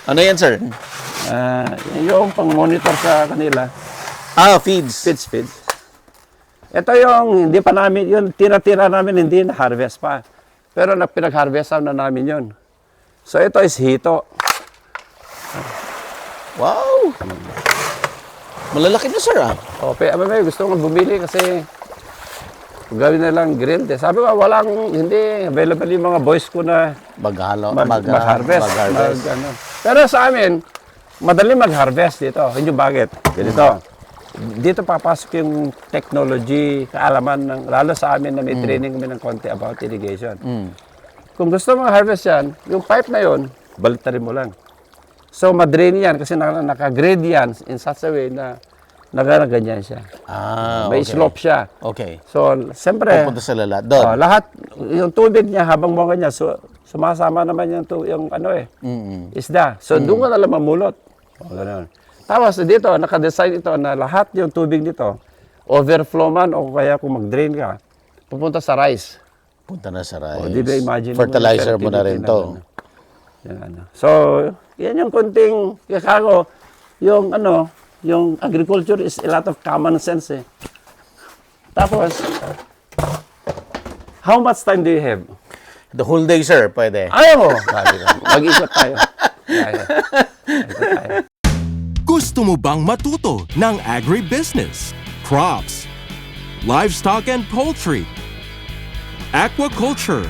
Ano yan, sir? Yung pang-monitor sa kanila. Feeds. Feeds. Ito yung hindi pa namin, yung tira-tira namin hindi na-harvest pa. Pero pinag-harvestan na namin yun. So ito is hito. Wow! Malalaki na, sir, May gusto kong bumili kasi gawin na lang grilled. Sabi ko, hindi available yung mga boys ko na mag-harvest. Pero sa amin, madali mag-harvest dito. Hindi bakit. Ganito. Dito papasok yung technology, kaalaman, lalo sa amin na may training kami ng konti about irrigation. Kung gusto mong harvest yan, yung pipe na yun, balitarin mo lang. So, madrain yan kasi naka-grade yan in such a way na ganyan siya. May slope siya. Okay. So, siyempre, pupunta sa lalat doon. Lahat, yung tubig niya habang bunga niya, sumasama naman yung isda. So, doon ka na lang mamulot. Ganun. Tapos dito, naka-design ito na lahat yung tubig dito, overflow man o kaya kung mag-drain ka, pupunta sa rice. Punta na sa rice. Di ba imagine fertilizer mo na rin to. So, yan yung kunting, kako, yung agriculture is a lot of common sense eh. Tapos, how much time do you have? The whole day, sir, pwede. Ayaw mo! Mag-ikot tayo. Ikot tayo. Gusto mo bang matuto ng agribusiness, crops, livestock and poultry, aquaculture,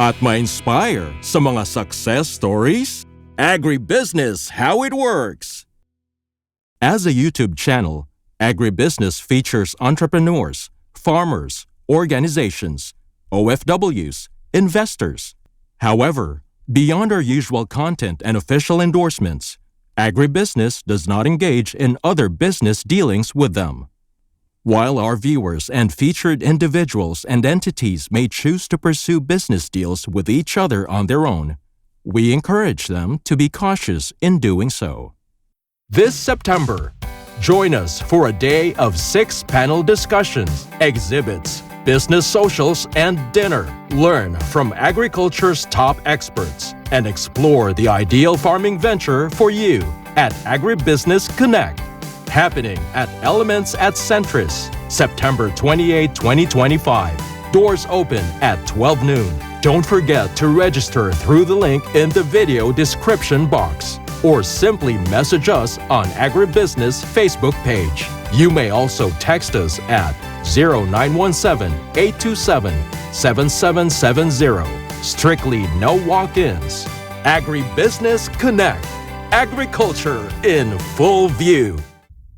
at ma-inspire sa mga success stories? Agribusiness, how it works! As a YouTube channel, Agribusiness features entrepreneurs, farmers, organizations, OFWs, investors. However, beyond our usual content and official endorsements, Agribusiness does not engage in other business dealings with them. While our viewers and featured individuals and entities may choose to pursue business deals with each other on their own, we encourage them to be cautious in doing so. This September, join us for a day of 6 panel discussions, exhibits, business socials, and dinner. Learn from agriculture's top experts and explore the ideal farming venture for you at Agribusiness Connect. Happening at Elements at Centris, September 28, 2025. Doors open at 12 noon. Don't forget to register through the link in the video description box or simply message us on Agribusiness Facebook page. You may also text us at 0917-827-7770. Strictly no walk-ins. Agribusiness Connect. Agriculture in full view.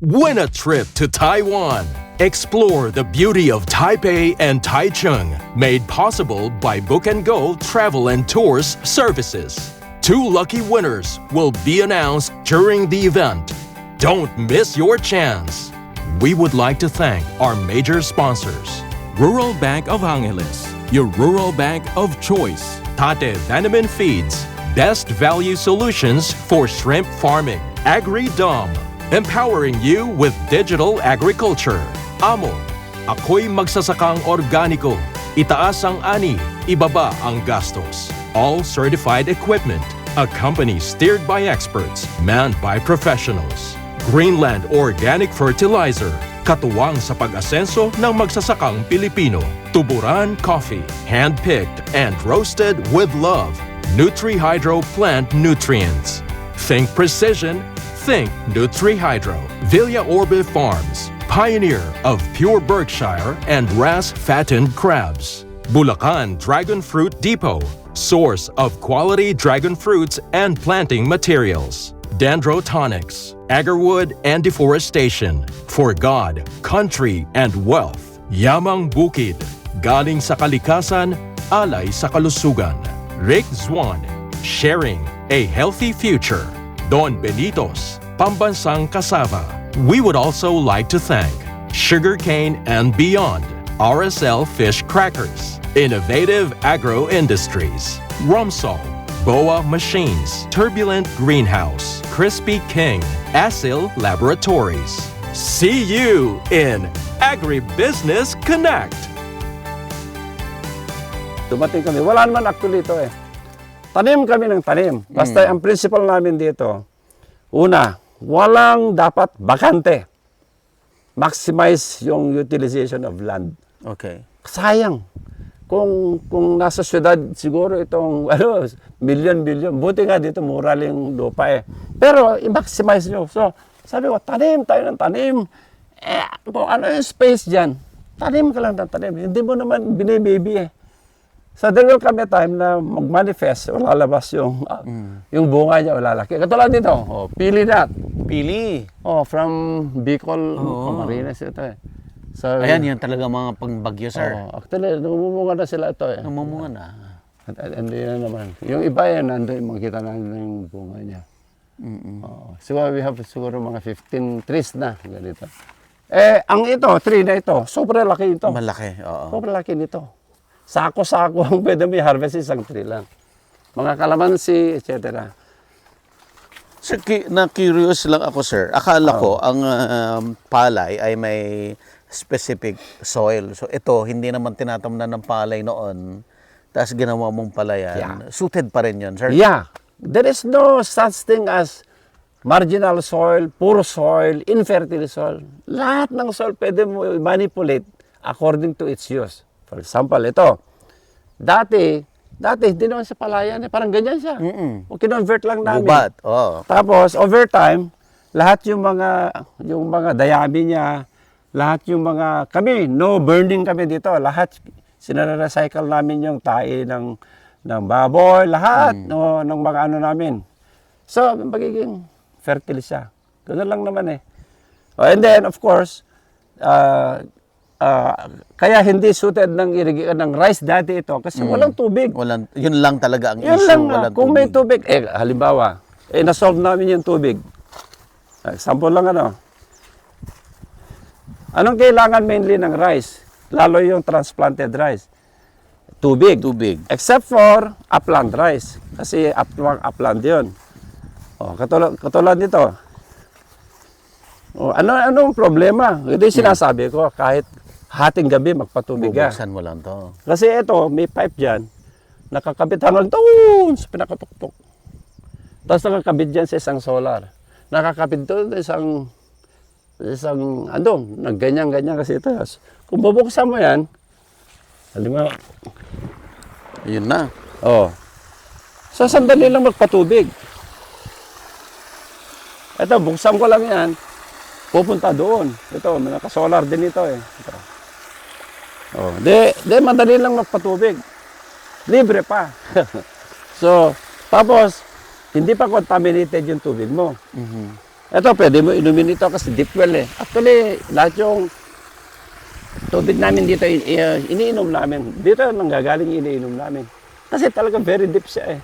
Win a trip to Taiwan. Explore the beauty of Taipei and Taichung, made possible by Book and Go Travel and Tours Services. 2 lucky winners will be announced during the event. Don't miss your chance. We would like to thank our major sponsors. Rural Bank of Angeles, your rural bank of choice. Tate Vanaman Feeds, best value solutions for shrimp farming. AgriDom, empowering you with digital agriculture. Amo, ako'y magsasakang organiko. Itaas ang ani, ibaba ang gastos. All certified equipment. A company steered by experts, manned by professionals. Greenland Organic Fertilizer, katuwang sa pag-asenso ng magsasakang Pilipino. Tuburan Coffee, hand-picked and roasted with love. NutriHydro Plant Nutrients. Think precision, think NutriHydro. Villa Orbe Farms, pioneer of pure Berkshire and RAS-fattened crabs. Bulacan Dragon Fruit Depot, source of quality dragon fruits and planting materials. Dendrotonics, Agarwood and Deforestation, for God, country, and wealth. Yamang Bukid, galing sa kalikasan, alay sa kalusugan. Rick Zwan, sharing a healthy future. Don Benitos, Pambansang Cassava. We would also like to thank Sugarcane and Beyond, RSL Fish Crackers, Innovative Agro Industries, Romsol, Boa Machines, Turbulent Greenhouse, Crispy King, Asil Laboratories. See you in Agribusiness Connect! Dumating kami. Wala naman actually ito eh. tanim kami ng tanim. Basta ang principle namin dito, una, walang dapat bakante. Maximize yung utilization of land. Okay. Sayang. Kung nasa syudad, siguro itong billion, buti nga dito mura lang yung lupa eh. Pero i-maximize nyo. So, sabi ko, tanim tayo ng tanim. Kung ano yung space dyan, tanim ka lang ng tanim. Hindi mo naman binibaby eh. So, there will come a time na mag-manifest o lalabas yung bunga niya o lalaki. Katulad dito, pili nut. Pili. From Bicol, Camarines ito eh. So, Ayan, yun talaga mga pangbagyo, sir. Actually, numumunga na sila ito eh. Namumunga na. Hindi na naman. Yung iba yan, nandun, makikita natin yung bunga niya. Siguro we have siguro mga 15 trees na, ganito. Ang ito, tree na ito, sobrang laki ito. Malaki, oo. Sobrang laki nito. Sako-sako ang pwede may harvest isang tree lang. Mga kalamansi, etc. Sir, na-curious lang ako, sir. Akala ko, ang palay ay may specific soil. So, ito, hindi naman tinatamnan ng palay noon. Tapos ginawa mong palayan. Suited pa rin yun, sir? Yeah. There is no such thing as marginal soil, poor soil, infertile soil. Lahat ng soil pwede mo manipulate according to its use. For example, ito. Dati hindi naman sa palayan. Parang ganyan siya. O kinonvert lang namin. Gubat, oo. Tapos, over time, lahat yung mga dayami niya, lahat yung kami, no burning kami dito. Lahat, sinare-recycle namin yung tae ng baboy, lahat ng mga ano namin. So, magiging fertile siya. Ganoon lang naman eh. And then, of course, kaya hindi suited ng rice dati ito kasi walang tubig. Yun lang talaga ang Yun issue. lang Walang kung may tubig, halimbawa, na-solve namin yung tubig. Example lang Anong kailangan mainly ng rice? Lalo yung transplanted rice. Tubig. Except for upland rice. Kasi upland yun. Katulad nito. Anong problema? Ito yung sinasabi ko, kahit hating gabi magpatubig ka. Bubuksan mo lang to. Kasi ito, may pipe dyan. Nakakabit hanggang doon sa pinakatuktok. Tapos nakakabit dyan sa isang solar. Nakakabit doon sa isang nagganyan-ganyan kasi ito. Kung bubuksan mo yan, halimbawa, Yun na. So, sandali lang magpatubig. Ito, buksan ko lang yan, pupunta doon. Ito, may naka-solar din ito eh. Ito. Madali lang magpatubig. Libre pa. So, tapos, hindi pa contaminated yung tubig mo. Ito, pwede mo inumin ito kasi deep well eh. Actually, lahat yung tubig namin dito, iniinom namin. Dito nanggagaling iniinom namin. Kasi talaga very deep siya eh.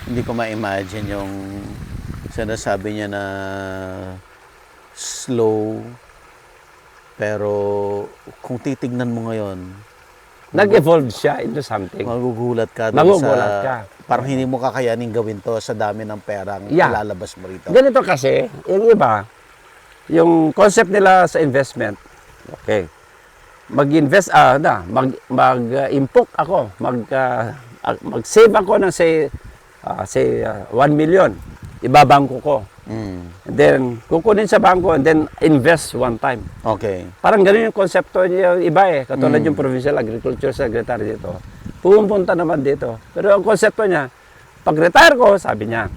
Hindi ko ma-imagine yung sinasabi niya na slow, pero kung titignan mo ngayon, Nag-evolve siya into something. magugulat ka. Magugulat ka. Parang hindi mo kakayanin gawin to sa dami ng perang ilalabas mo rito. Ganito kasi, yung iba, yung concept nila sa investment, okay, mag-invest, mag-impok ako, mag-save ako ng say 1 million, ibabangko ko. And then, kukunin sa bangko and then invest one time. Okay. Parang ganun yung konsepto niya yung iba eh. Katulad yung Provincial Agriculture Secretary dito. Pumunta naman dito. Pero ang konsepto niya, pag retire ko, sabi niya,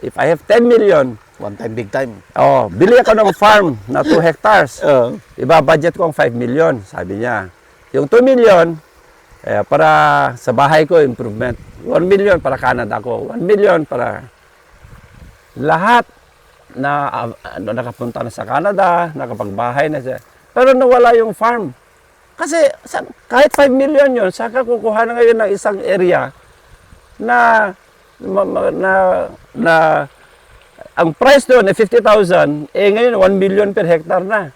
if I have 10 million, One time, big time. bili ako ng farm na 2 hectares. Iba-budget ko ang 5 million, sabi niya. Yung 2 million, para sa bahay ko, improvement. 1 million para Canada ko. 1 million para lahat na nakapunta na sa Canada, nakapagbahay na siya. Pero nawala yung farm. Kasi kahit 5 million yun, saka kukuha na ngayon ng isang area na ang price doon ay 50,000, ngayon 1 million per hectare na.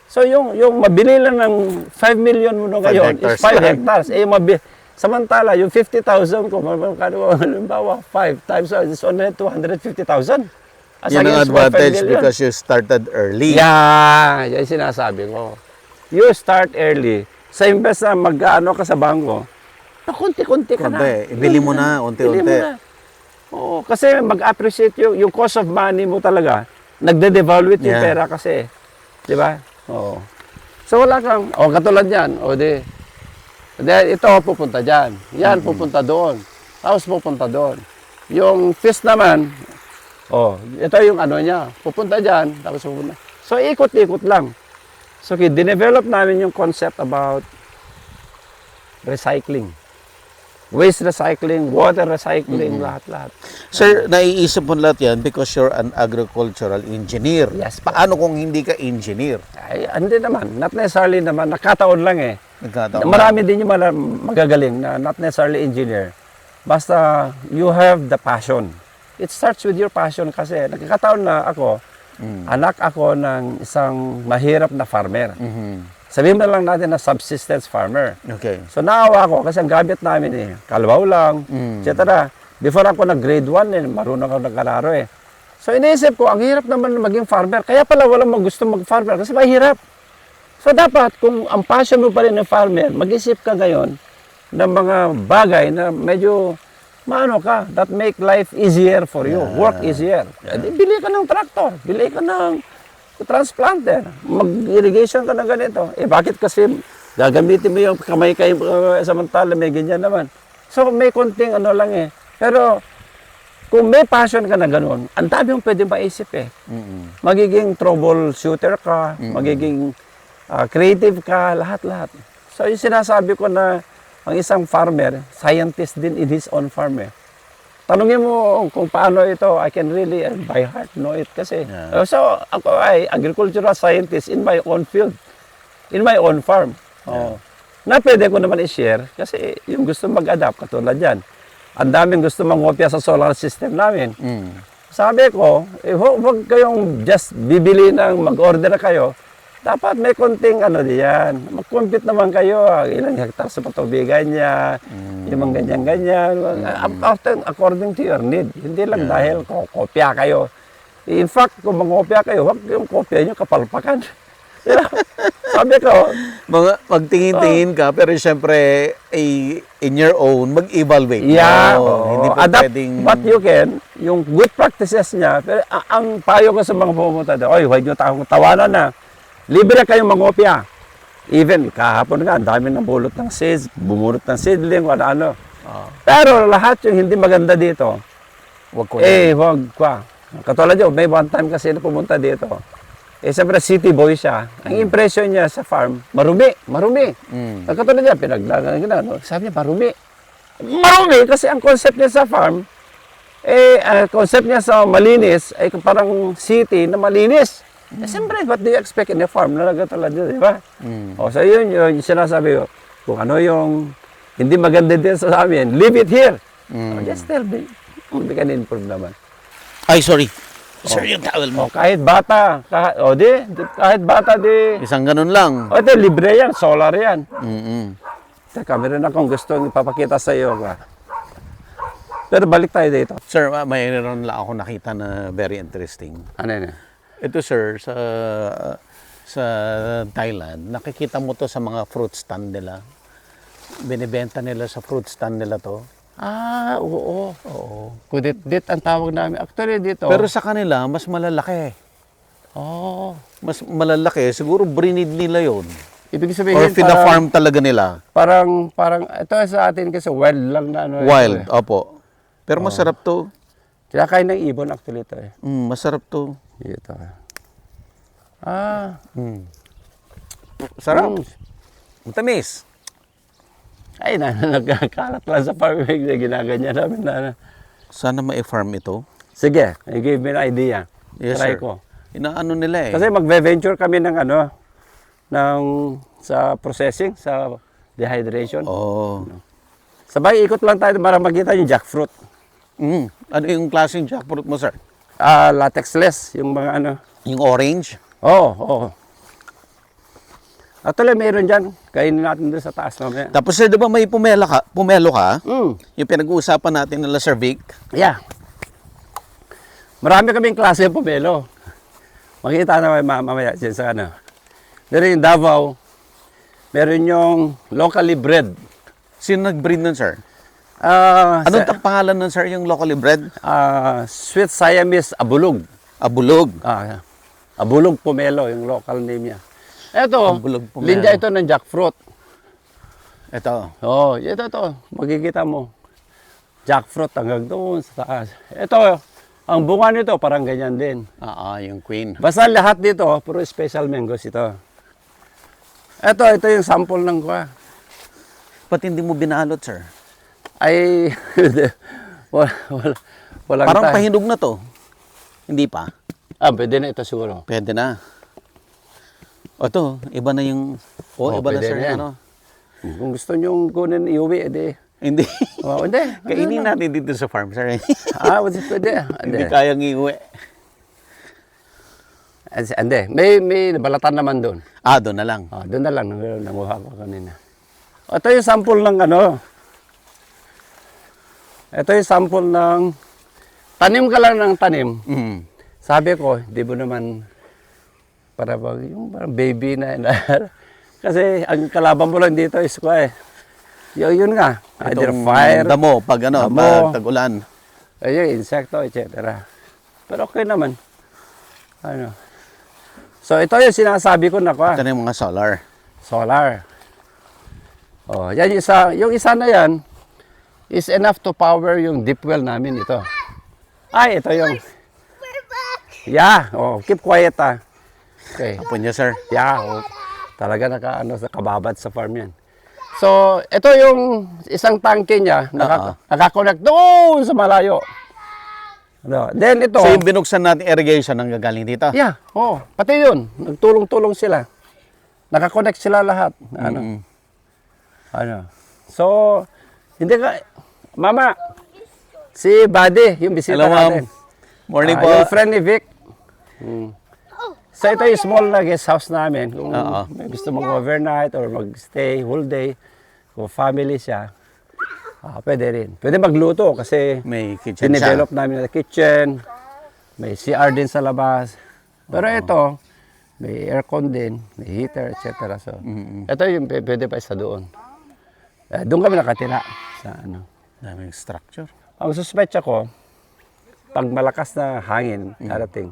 So yung mabili lang ng 5 million mo ngayon is 5 hectares. Samantala, yung 50,000 ko, halimbawa 5 times, it's only 250,000. Yan ang advantage because you started early. Yeah, yan sinasabi ko. You start early. Sa imbes na mag-ano ka sa bangko, pakunti-kunti ka na. Ibili mo na, Bili unti-unti. mo na. Oo, kasi mag-appreciate yung cost of money mo talaga. Nagde-devaluate yung Yeah. pera kasi. Di ba? Oo. So wala kang, katulad yan. Ito pupunta dyan. Yan, pupunta doon. Tapos pupunta doon. Yung fish naman, ito yung ano niya. Pupunta dyan, tapos pupunta. So ikot-ikot lang. So dinevelop namin yung concept about recycling. Waste recycling, water recycling, lahat-lahat. Sir, naiisip mo lahat yan because you're an agricultural engineer. Yes. Paano kung hindi ka engineer? Ay, hindi naman. Not necessarily naman. Nakataon lang eh. Nagkataon. Marami din yung magagaling na not necessarily engineer. Basta you have the passion. It starts with your passion kasi nagkakataon na ako, anak ako ng isang mahirap na farmer. Sabihin na lang natin na subsistence farmer. Okay. So naawa ko kasi ang gamit namin kalabaw lang, etc. Before ako nag-grade 1, marunong ako nag-araro eh. So iniisip ko, ang hirap naman maging farmer. Kaya pala walang gusto mag-farmer kasi mahirap. So dapat, kung ang passion mo pa rin ng farmer, mag-isip ka ngayon ng mga bagay na medyo maano ka, that make life easier for you, work easier. Bili ka ng tractor, bili ka ng transplanter, mag-irrigation ka na ganito. Bakit kasi gagamitin mo yung kamay kayo samantala may ganyan naman. So may konting ano lang eh. Pero kung may passion ka na gano'n, ang dami yung pwede maisip eh. Magiging troubleshooter ka, magiging creative ka, lahat-lahat. So yung sinasabi ko na ang isang farmer, scientist din in his own farm eh. Tanungin mo kung paano ito, I can really by heart know it kasi. So ako ay agricultural scientist in my own field, in my own farm. Na pwede ko naman i-share kasi yung gusto mag-adapt, katulad yan. Ang daming gusto mangopya sa solar system namin. Sabi ko, huwag kayong just bibili ng mag-order na kayo. Dapat may konting ano diyan. Mag-compute naman kayo. Ilang hektar sa patubigan niya. Yung mga ganyan-ganyan. According to your need. Hindi lang dahil kopya kayo. In fact, kung mangopya kayo, huwag yung kopya nyo kapalpakan. Sabi ko, Magtingin-tingin ka, pero siyempre, in your own, mag-evaluate. yeah, Hindi pa adapt pwedeng... what you can, yung good practices niya. Pero ang payo ko sa mga pumunta doon, huwag nyo tawanan na. Libre kayong mangopya. Even kahapon nga, ang dami ng bulot ng seeds, bumunot ng seedling, ano. Pero lahat yung hindi maganda dito, Wag ko huwag ka. Katulad yun, may one time kasi na pumunta dito. Siyempre city boy siya. Ang impression niya sa farm, marumi. Katulad niya, pinaglagan no? Sabi niya, marumi kasi ang concept niya sa farm, ang concept niya sa malinis, ay parang city na malinis. Siyempre, what do you expect in a farm na nagkatulad yun, di ba? So yun yung sinasabi ko, kung ano yung hindi maganda din sa amin, leave it here. Just tell me, we can improve naman. Ay, sorry. Sir, yung towel mo. Kahit bata, kahit bata di, Isang ganun lang. ito, libre yan, solar yan. Mm-mm. Teka, meron akong gustong ipapakita sa iyo. Pero balik tayo dito. Sir, mayroon lang ako nakita na very interesting. Ano yun? Ito, sir, sa Thailand, nakikita mo to sa mga fruit stand nila. Binibenta nila sa fruit stand nila to. Oo. Kudit ang tawag namin. Actually dito. Pero sa kanila, mas malalaki. Mas malalaki. Siguro breed nila yon. Ibig sabihin, Or fina-farm talaga nila. parang, ito sa atin kasi wild lang na ano. Wild, opo. Pero masarap to. Kinakain ng ibon actually ito eh. Masarap to. Ito. Sarap. Matamis. Ay, nagkakalat lang sa farming na ginaganyan namin na. Sana ma-farm ito. Sige, you gave me an idea. Yes, Try sir. ko. Inaano nila eh. Kasi magve-venture kami ng sa processing, sa dehydration. Sabay, ikot lang tayo para makita yung jackfruit. Ano yung klaseng jackfruit mo, sir? Latexless, yung mga ano. Yung orange? Oo. Actually, meron dyan. Kainin natin doon sa taas mamaya. Tapos, sir, di ba may pumelo ka? Mm. Yung pinag-uusapan natin nila, Sir Vic? Yeah. Marami kaming klase ng pomelo. Makita na mamaya dyan sa ano. Meron yung Davao. Meron yung locally bred. Sino nag-breed nun, sir? Anong Pangalan nun, sir, yung locally bred? Sweet Siamese Abulog. Abulog. Abulog Pomelo, yung local name niya. Ito, Abulog Pomelo. linya ito ng jackfruit. Ito. Ito. Makikita mo. Jackfruit hanggang doon sa taas. Ito, ang bunga nito parang ganyan din. Yung queen. Basta lahat dito, puro special mangoes ito. Ito yung sample ng kuha. Ba't hindi mo binalot, sir? Ay, walang Parang time. pahinog na to. Hindi pa? Pwede na ito siguro. Pwede na. O to, iba na yung... iba na, pwede sir. na yan. Ano? Kung gusto nyo kunin, iuwi, edi. Hindi. Hindi. Kainin natin dito sa farm, sir. Pwede. Hindi kayang iuwi. Hindi. May balatan naman doon. Doon na lang. Doon na lang. Nanguha ko kanina. Ito yung sample ng ano. Ito yung sample ng tanim ka lang ng tanim. Mm. Sabi ko, di mo naman para yung parang baby na. Kasi ang kalaban mo lang dito is ko yun nga. Either Itong fire, damo, pag tag-ulan. yung insekto, etc. Pero okay naman. So ito yung sinasabi ko na Ito na yung mga solar. solar. Yan yung isa na yan is enough to power yung deep well namin ito. Ito yung keep quiet Okay. Apo niya, sir. Talaga sa kababad sa farm yan. So, ito yung isang tangke niya, nakakonect doon sa malayo. Then ito, So yung binuksan natin irrigation ang gagaling dito? pati yun. Nagtulong-tulong sila. Nakakonect sila lahat. So, hindi ka, Mama, si Buddy, yung bisita Hello, ma'am. natin. Morning po. Yung friend ni Vic. So ito yung small na guest house namin. Kung may gusto mag-overnight or mag-stay whole day, kung family siya, pwede rin. Pwede magluto kasi May kitchen dinevelop namin na kitchen, may CR din sa labas. Pero ito, may aircon din, may heater, etc. So, ito yung pwede pa isa doon. Doon kami nakatira sa Daming structure. Ang suspecha ko, pag malakas na hangin darating,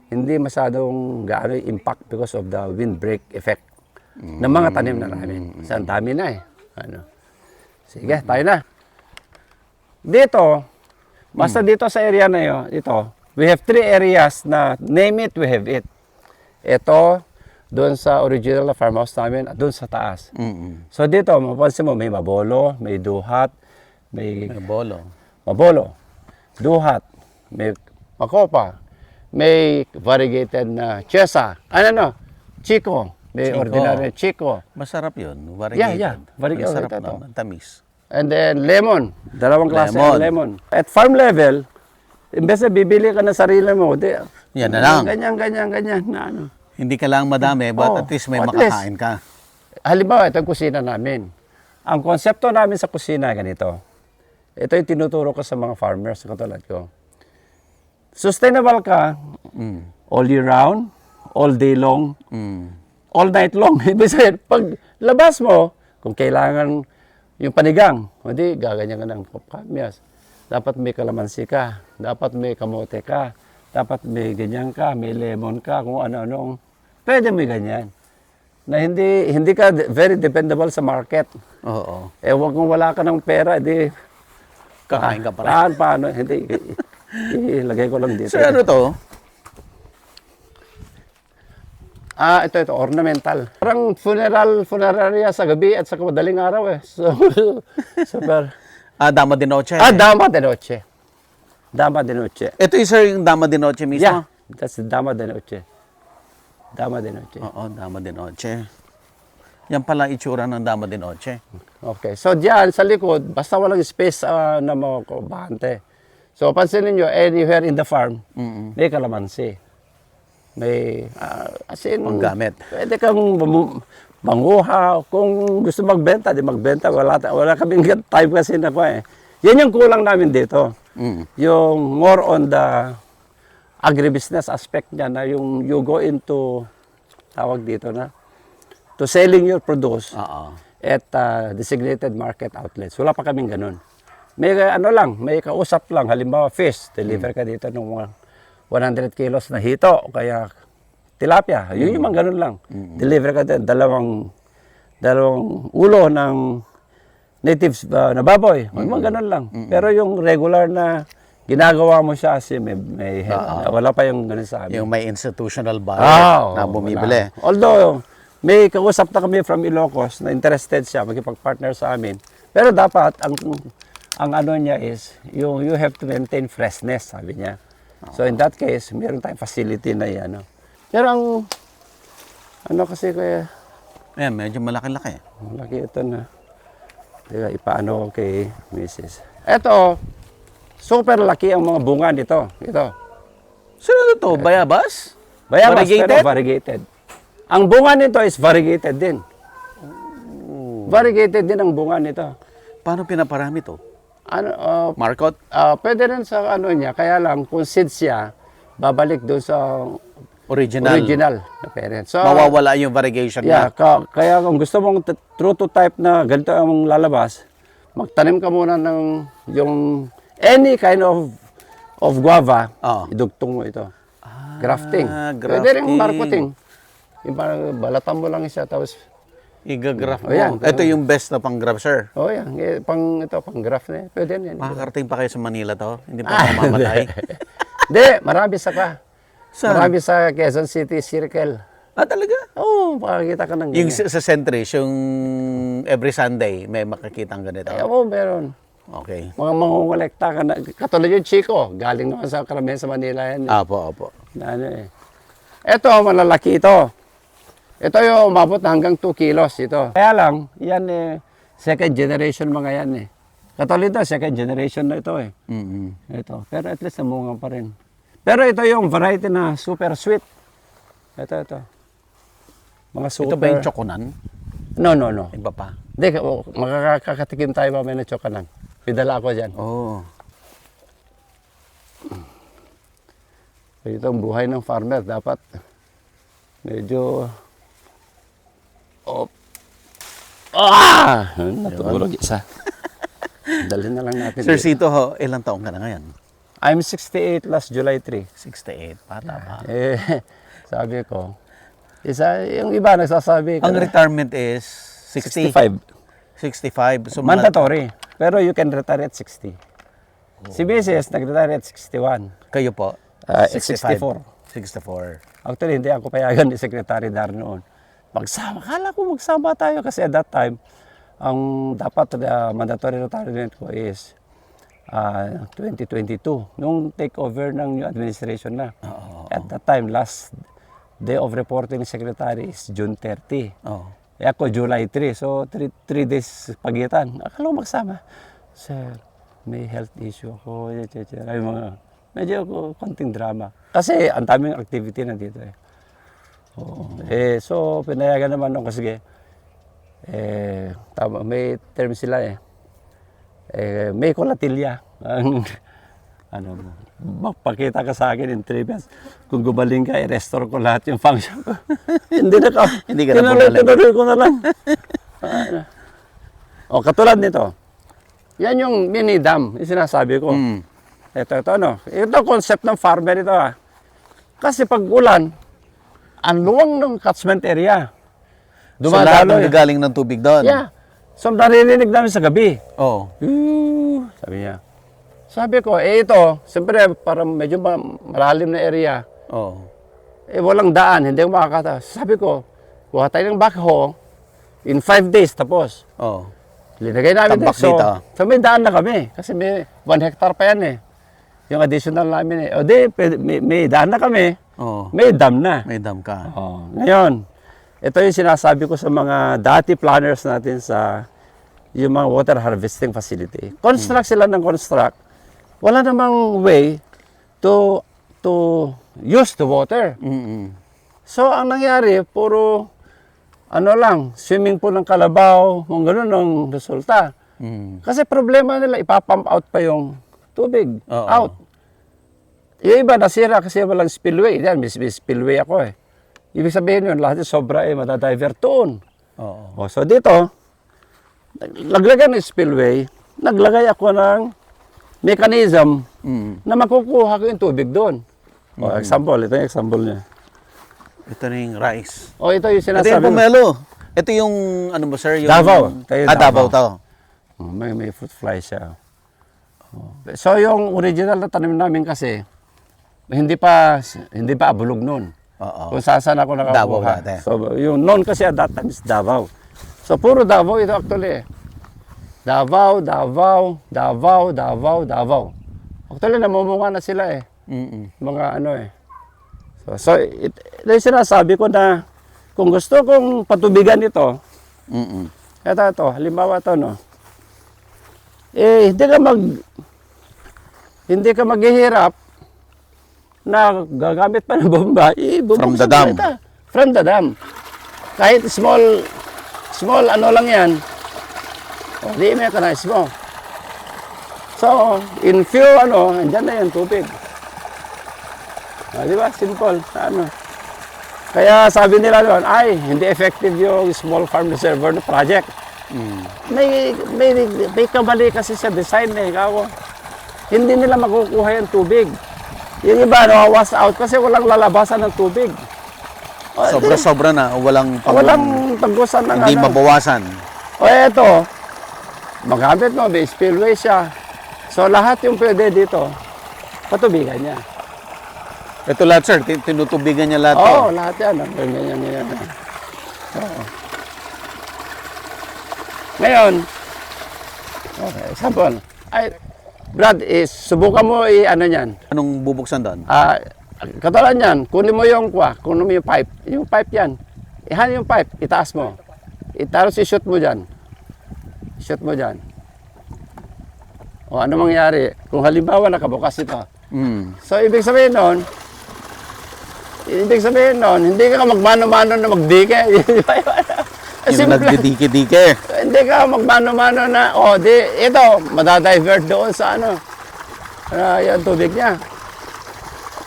hindi masyadong gaano yung impact because of the windbreak effect ng mga tanim na namin. Kasi ang dami na Sige, tayo na. Dito, basta dito sa area na yun, we have 3 areas na name it, we have it. Ito, doon sa original na farmhouse namin, at doon sa taas. So dito, mapansin mo, may mabolo, may duhat, may mabolo, duhat, may makopa, may variegated na chesa, chico, may Chico. ordinary chico. Masarap yun. Variegated. Variegated. Masarap Ito. naman. Tamis. And then lemon, dalawang klase ng lemon. At farm level, imbes na bibili ka ng sarili mo, Yan na lang. Ganyan na Hindi ka lang madami, but at least may makakain ka. Halimbawa, ito ang kusina namin. Ang konsepto namin sa kusina, ganito. Ito yung tinuturo ko sa mga farmers, katulad ko. Sustainable ka, all year round, all day long, all night long. Ibig sabihin, pag labas mo, kung kailangan yung panigang, hindi, gaganyan ka ng kamyas. Dapat may kalamansi ka, dapat may kamote ka, dapat may ganyan ka, may lemon ka, kung ano-ano. Pwede may ganyan. Na hindi ka very dependable sa market. Oo. Kung wala ka ng pera, di Kakain ka pa rin. Paano? Hindi. Ilagay ko lang dito. So ano to? Ito, ornamental. Parang funeraria sa gabi at sa madaling araw So, super. Dama de Noche. Dama de Noche. Dama de Noche. Ito yung sir, yung Dama de Noche mismo? Yeah, that's the Dama de Noche. Dama de Noche. Oo, Dama de Noche. Yan pala itsura ng Dama de Noche. Okay, so diyan sa likod, basta walang space na makabahante. So, pansinin nyo, anywhere in the farm, may kalamansi. May, Panggamit. Pwede kang manguha. Kung gusto magbenta, di magbenta. Wala kaming time kasi na Yan yung kulang namin dito. Yung more on the agribusiness aspect niya na yung you go into, tawag dito na, to selling your produce. at designated market outlets. Wala pa kaming ganun. May may kausap lang. Halimbawa, fish, deliver ka dito ng mga 100 kilos na hito, kaya tilapia. Yun yung mga ganun lang. Deliver ka din, dalawang ulo ng natives na baboy. Mga ganun lang. Pero yung regular na ginagawa mo siya kasi wala pa yung ganun sa amin. Yung may institutional buyer na bumibili. Wala. Although, may kausap na kami from Ilocos na interested siya magkipag-partner sa amin. Pero dapat, ang ano niya is, you have to maintain freshness, sabi niya. So in that case, meron tayong facility na yan. Pero kasi kaya, Ayan, medyo malaki-laki. malaki ito na. Teka, ipaano ko kay Mrs. Ito, super laki ang mga bunga nito. Ito. Sino to? Bayabas? Bayabas, Variegated? pero variegated. Ang bunga nito is variegated din. Variegated din ang bunga nito. Paano pinaparami to? Marcot? Pwede rin sa niya, kaya lang kung seeds siya, babalik doon sa original na parent. So, Mawawala yung variegation yeah, na. kaya kung gusto mong true to type na ganito ang lalabas, magtanim ka muna ng yung any kind of guava, idugtong mo ito. Grafting. Pwede rin marketing. Yung parang balatan mo lang siya, tapos Igagraph mo. yan. Ito yung best na pang-graph, sir. yan. Pang graph na. Pwede yan. Makakarating pa kayo sa Manila to? Hindi pa mamamatay? Hindi, marami sa ka. Saan? Marami sa Quezon City Circle. Talaga? Oo, makakita ka ng Yung ganyan. sa Centris, yung every Sunday, may makikita ang ganito. Oo, meron. Okay. Mga mangungulekta ka na. Katulad yung Chico, galing naman sa karamihan sa Manila yan. Apo. Na Ito, malalaki ito. Ito yung umabot na hanggang 2 kilos ito. Kaya lang, yan second generation mga yan Katulad ito, second generation na ito Ito. Pero at least namunga pa rin. Pero ito yung variety na super sweet. Ito. Mga super. Ito ba yung chokonan? No. Iba pa? Hindi, makakatikim tayo mamaya na chokanan. Pidala ako dyan. Oo. Ito ang buhay ng farmer. Dapat medyo... Natulog isa. Dalhin na lang natin. Sir Sito, ilang taong ka na ngayon? I'm 68 last July 3. 68. Bata pa. Sabi ko, yung iba nagsasabi Ang retirement is 60? 65. 65. So, Mandatory. Pero you can retire at 60. Si Mrs. nag-retire at 61. Kayo po? 64. 64. Actually, hindi ako payagan ni Secretary Dar noon. Kala ko magsama tayo kasi at that time, ang dapat mandatory retirement ko is 2022. Nung take over ng new administration na. At that time, last day of reporting ni Secretary is June 30. Ako, July 3. So, 3 days pagitan. Akala ko magsama. Sir, may health issue ako. Ay, medyo konting drama. Kasi ang daming activity na dito so, pinayagan naman ako sige. May term sila may kolatilya. Magpakita ka sa akin in 3 months. Kung gumaling ka, i-restore ko lahat yung function ko. Hindi ka na bumalik. Tinuloy ko na lang. Katulad nito. Yan yung mini dam, yung sinasabi ko. Ito, Ito concept ng farmer ito Kasi pag ulan, ang luwang ng catchment area. So, lahat ng gagaling ng tubig doon? Yeah. So, naririnig namin sa gabi. Sabi niya. Sabi ko, ito, siyempre, parang medyo malalim na area. Walang daan, hindi ko makakata. Sabi ko, kuha tayo ng backhoe, in 5 days, tapos. Linagay namin Tambak dito. So, may daan na kami. Kasi may 1 hectare pa yan Yung additional namin may daan na kami. May dam na. May dam ka. Ngayon, ito yung sinasabi ko sa mga dati planners natin sa yung mga water harvesting facility. Construct sila ng construct. Wala namang way to use the water. So, ang nangyari, puro swimming pool ng kalabaw, kung gano'n ang resulta. Kasi problema nila, ipapump out pa yung tubig. Out. Yung iba nasira kasi walang spillway. Yan, may spillway ako Ibig sabihin yun, lahat yung sobra madadivert doon. So dito, naglagay ng spillway, naglagay ako ng mechanism na makukuha ko yung tubig doon. O, example, ito yung example niya. Ito na yung rice. O, ito yung Ito yung sinasabi mo. pomelo. Ito yung, ano ba sir? Yung, Davao. Ito yung Davao to. May fruit fly siya. So, yung original na tanim namin kasi, hindi pa abulog noon. Oo. Kung saan ako nakakuha. Davao dati. So, yung noon kasi at that time is Davao. So, puro Davao ito actually. Davao. Actually, namumunga na sila eh. Mga ano eh. So ito yung sinasabi ko na kung gusto kong patubigan ito, ito, halimbawa ito, no? Eh, hindi ka maghihirap na gagamit pa ng bomba, From the dam. From the dam. Kahit small ano lang yan, di-mechanize mo. So, in few andyan na yung tubig. Di ba? Simple. Ano? Kaya sabi nila doon, ay, hindi effective yung small farm reservoir project. May kamali kasi sa design eh. Kako. Hindi nila makukuha yung tubig. Yung iba, was out kasi walang lalabasan ng tubig. Sobra-sobra na. Walang tagusan ng hindi mabawasan. O eto, magamit mo, may spillway siya. So lahat yung pwede dito, patubigan niya. Ito lahat sir, tinutubigan niya lahat. Oo, lahat yan. Ganyan. Oo. Ngayon, okay, example. Ay, Brad, subukan mo ano yan. Anong bubuksan doon? Katulad yan, kunin mo yung pipe. Yung pipe yan. Ihan yung pipe, itaas mo. Tapos i-shoot mo dyan. Shoot mo dyan. O ano mangyari? Kung halimbawa nakabukas ito. So, ibig sabihin nun, hindi ka magmano-mano na magdike. Yung nagdidike-dike. Hindi ka magmano-mano na, ito, madadivert doon sa yung tubig niya.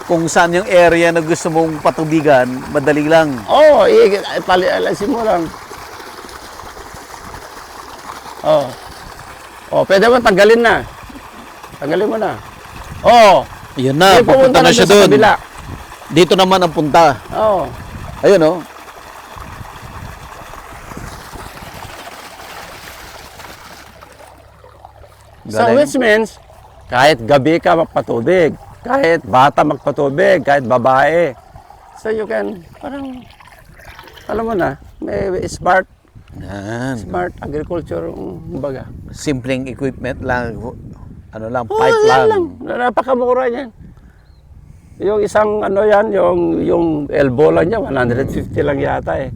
Kung saan yung area na gusto mong patubigan, madali lang. Oo, alisin mo lang. Pwede mo tanggalin na. Tanggalin mo na. Yun na, pupunta na siya doon. Dito naman ang punta. Oo. Ayun oh. So which means, kahit gabi ka magpatubig, kahit bata magpatubig, kahit babae. So you can, parang, alam mo na, may smart agriculture, kumbaga. Simpleng equipment lang, pipe lang. Napakamura niyan. Yung isang yung elbow lang niya, 150 lang yata eh.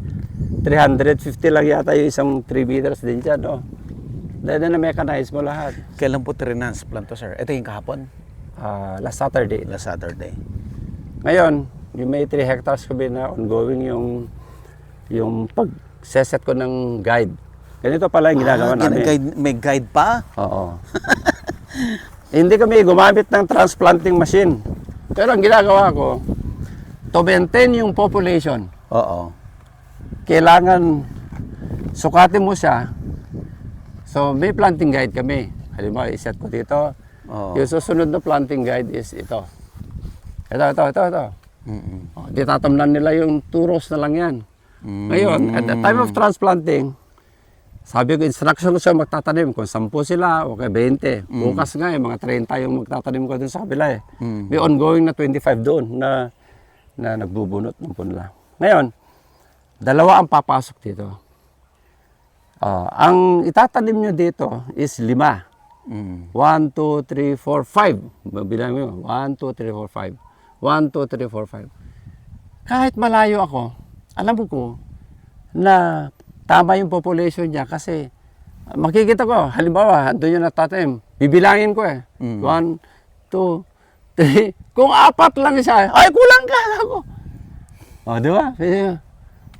350 lang yata yung isang 3 meters din dyan, no? Dahil na mechanize mo lahat. Kailan po transplant to, sir? Ito yung kahapon? Last Saturday. Last Saturday. Ngayon, yung may 3 hectares kami na ongoing yung pag-set ko ng guide. Ganito pala yung ginagawa namin. May guide pa? Oo. Hindi kami gumamit ng transplanting machine. Pero ang ginagawa ko, to maintain yung population, kailangan sukatin mo siya. So may planting guide kami. Halimbawa, iset ko dito. Yung susunod na planting guide is ito. Ito. Di tatamnan nila yung 2 rows na lang yan. Ngayon, at the time of transplanting, sabi ko, instruction ko siya magtatanim. Kung 10 sila, okay, 20. Bukas nga, mga 30 yung magtatanim ko dun sa kabila eh. May ongoing na 25 doon na nagbubunot ng punla. Ngayon, 2 ang papasok dito. Ang itatanim nyo dito is 5. 1, 2, 3, 4, 5. Mabilang mo, 1, 2, 3, 4, 5. 1, 2, 3, 4, 5. Kahit malayo ako, alam ko na tama yung population niya kasi makikita ko, halimbawa, doon yung natatanim, bibilangin ko eh. 1, 2, 3. Kung 4 lang siya, ay kulang ka ako. Di ba?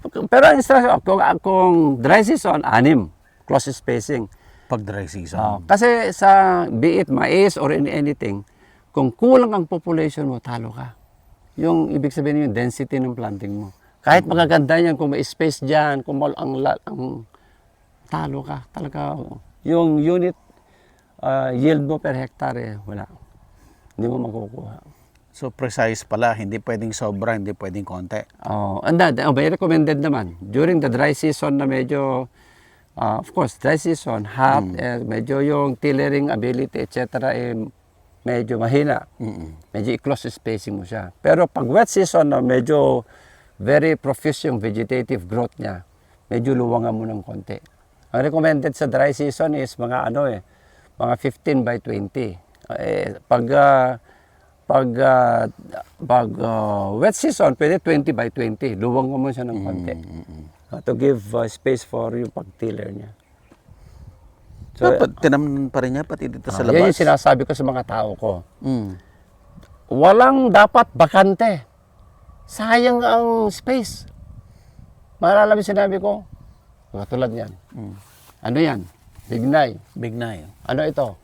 Pero ang instruction, kung dry season, 6, close spacing. Pag dry season. Kasi sa be it mais or in anything, kung kulang ang population mo, talo ka. Yung ibig sabihin yung density ng planting mo. Kahit magaganda yan, kung may space dyan, kung ang talo ka. Talaga, yung unit yield mo per hectare, wala. Hindi mo makukuha. So precise pala, hindi pwedeng sobra, hindi pwedeng konti. May recommended naman. During the dry season na medyo, of course, dry season, hot, medyo yung tillering ability, etc. Medyo mahina. Medyo i-close spacing mo siya. Pero pag wet season na medyo very profuse yung vegetative growth niya, medyo luwangan mo ng konti. Ang recommended sa dry season is mga mga 15 by 20. Pag wet season, pwede 20 by 20. Luwangan mo siya ng konti. To give space for yung pag-tiller niya. So, Dapat tinamnan pa rin niya, pati dito sa labas. yan yung sinasabi ko sa mga tao ko. Walang dapat bakante. Sayang ang space. Maalala mo sinabi ko? Katulad yan. Ano yan? Bignay. Bignay. Ano ito?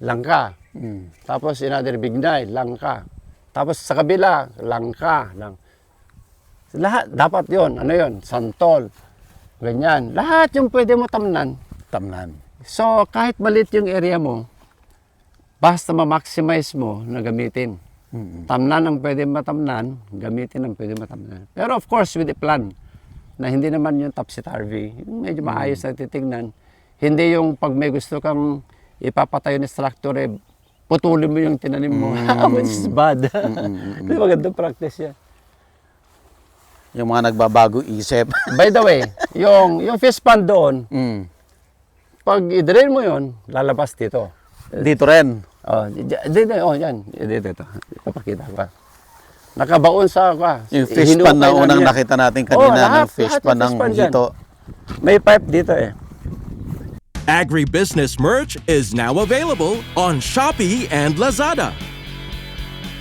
Langka. Tapos another bignay, langka. Tapos sa kabila, langka. Lahat, dapat yon. Ano yon? Santol. Ganyan. Lahat yung pwede mo tamnan. So, kahit maliit yung area mo, basta ma-maximize mo na gamitin. Tamnan ang pwede matamnan, gamitin ang pwede matamnan. Pero of course, with a plan, na hindi naman yung topsy-turvy, medyo maayos na titignan. Hindi yung pag may gusto kang ipapatayo na structure, putulin mo yung tinanim mo, which is bad. Hindi magandang practice yan. Yung mga nagbabago isip. By the way, yung fish pond doon, pag i-drain mo yun, lalabas dito. Dito rin. Yan. Dito. Ipapakita ko. Nakabaon sa Yung fish pan na unang nakita natin kanina, ng fish pan ng hito. May pipe dito eh. Agribusiness merch is now available on Shopee and Lazada.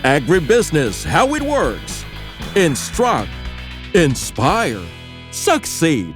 Agribusiness, how it works. Instruct, inspire, succeed.